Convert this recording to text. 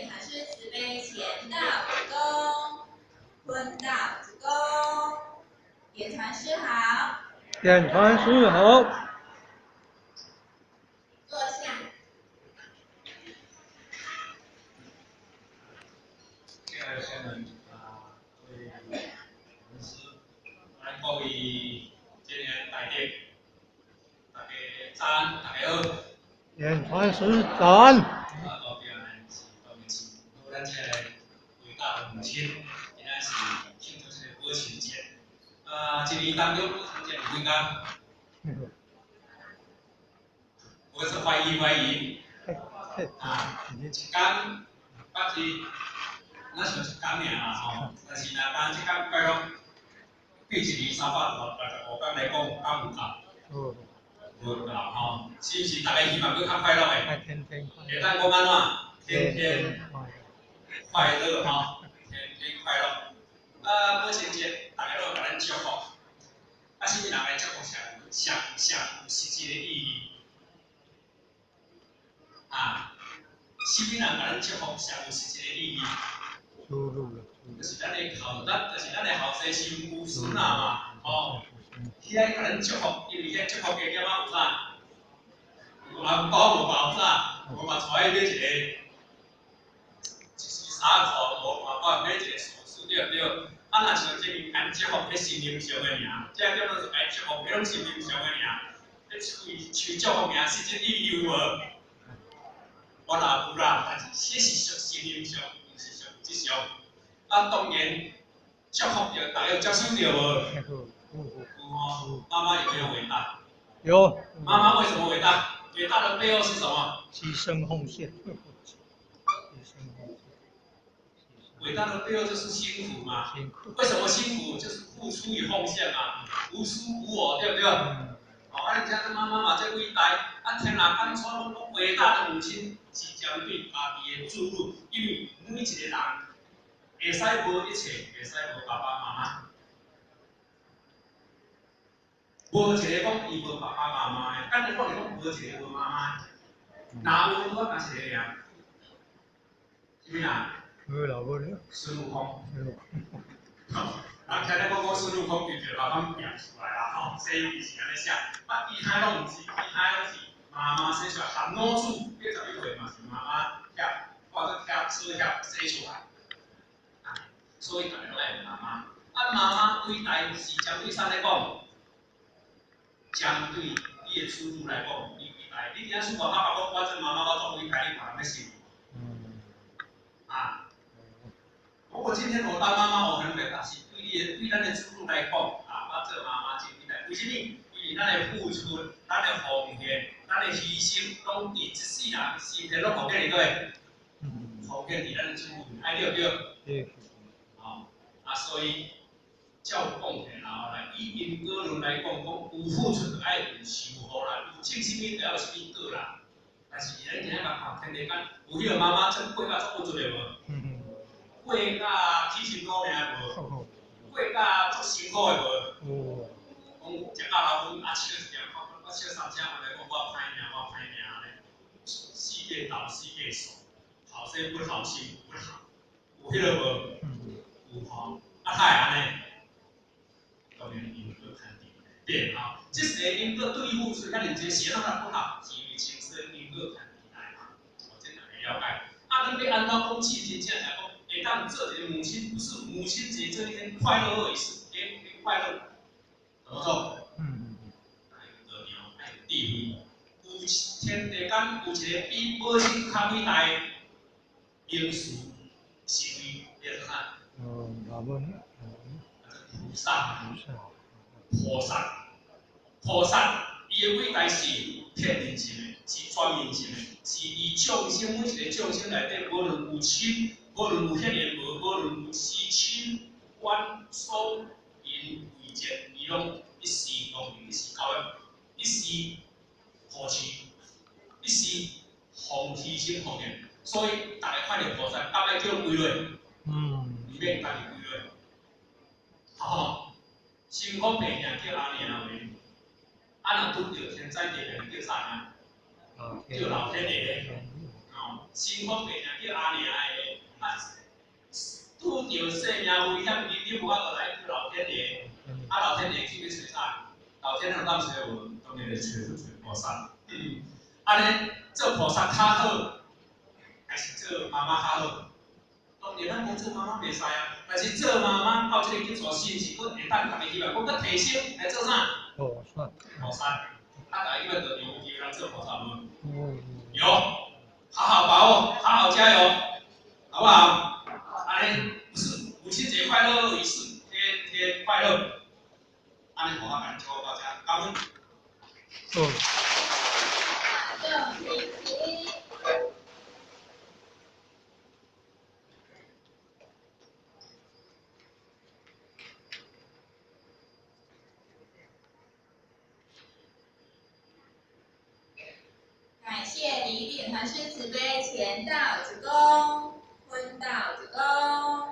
言传诗慈悲，前大武功，坤大武功，言传诗好。言传诗好。坐下。亲爱的学员各位老师，各位今天来电，大家赞，大家好。言传诗赞。后边呢是我们是咱这个伟大的母亲，今天是庆祝这个母亲节。一年当中母亲节有几天？我是怀疑。一天，但是咱想一天尔吼，但是若讲即天快乐，对1年365天来讲，敢有够？无够吼，是毋是？大家希望佫较快乐诶？天天快乐。会当讲安怎？天天快乐吼，天天快乐。母亲节大家都甲咱祝福，什么人来祝福上有实际的意义？什么人甲咱祝福上有实际的意义？就是咱的后生媳妇孙嘛，吼，遐甲咱祝福，因为遐祝福加减有啥？有红包无包啥？我嘛带伊买一个衫裤无包，买一个锁匙对不对？若像这个咱祝福迄心灵上的尔，这点拢是爱祝福，迄种心灵上的尔。迄手祝福名实际意义有无？我啦有啦，但是这是属心灵上，毋是属质上。当然祝福着大家有接受着无？有吼。妈妈有没有伟大？有。妈妈为什么伟大？伟大的背后是什么？牺牲奉献。伟大的背后就是辛苦嘛。为什么辛苦？就是付出与奉献嘛，无私无我，对不对？人家的妈妈嘛，这伟大，天哪，当初拢讲伟大的母亲是将对家己的注入，因为每一个人会使无一切，会使无爸爸妈妈，无一个讲伊无爸爸妈妈的，咱可能讲无一个无妈妈，哪有我单一个尔？是咩啊？无啦无啦。孙悟空。人听咱讲孙悟空，就着老板变出来啦，吼，所以伊是安尼写，其他拢毋是，其他拢是妈妈生出来，含老鼠81岁嘛是妈妈遐，或者遐做遐生出来，所以大家拢爱妈妈。妈妈伟大是针对啥来讲？针对伊的出入来讲，伊伟大。你今仔厝外口讲我这妈妈我做伟大，你看要信？我今天我当妈妈，我很伟大，是对咱的出入来讲，我做妈妈真伟大。为什么？因为咱的付出、咱的奉献、咱的牺牲，拢伫一世人身体拢奉献伫对，奉献伫咱的出入，爱对不对？对。所以照讲起来，以因果论来讲，有付出就爱有收获啦，有种什么就要有什么果啦。但是咱今仔日看天地间，有迄个妈妈真过甲足有做的无？过甲体型老命无？过甲足辛苦的无？讲食到老远笑一点，我笑3声，我来讲我歹命咧，世界倒世界爽，好生不好，幸福不好，有迄个无？有吼。他会安尼？当然因果肯定对吼。即个因果对付是咱人这写那不好，是因为前世因果肯定来嘛。这大家了解。咱要安怎讲起真正来讲？会当做一个母亲，不是母亲节这一天快乐而已，是连快乐怎么做？爱有德苗，爱有智慧。有天地间有一个比母亲较伟大的名词，是为叫做啥？菩萨，伊的伟大是片面性的，是全面性的，是以众生每一个众生内底，无论有亲。无论有血缘无，无论有私亲、官、属、因、贵贱，伊拢一时公平，一时教育，一时扶持，一时奉牺牲奉献。所以大家看到菩萨，大概叫归类，里面家己归类。身光病命叫阿娘为，若拄着天灾地变叫啥名？叫老天爷。身光病命叫阿娘的。拄着生命危险，你无法度来去老天爷，老天爷去要找啥？老天爷当找无，当然是找菩萨。安尼做菩萨较好，还是做妈妈较好？当然咱讲做妈妈袂使啊，但是做妈妈到这个基础心是佫会当家己起来，佫提升来做啥？哦，算。菩萨。大家因为得有机会来做菩萨无？有，好好把握，好好加油，好不好？安尼不是母亲节快乐仪式，天天快乐。安尼我感谢大家，感恩。哦。正平息。感谢礼典团师慈悲，前道主公，坤道主公。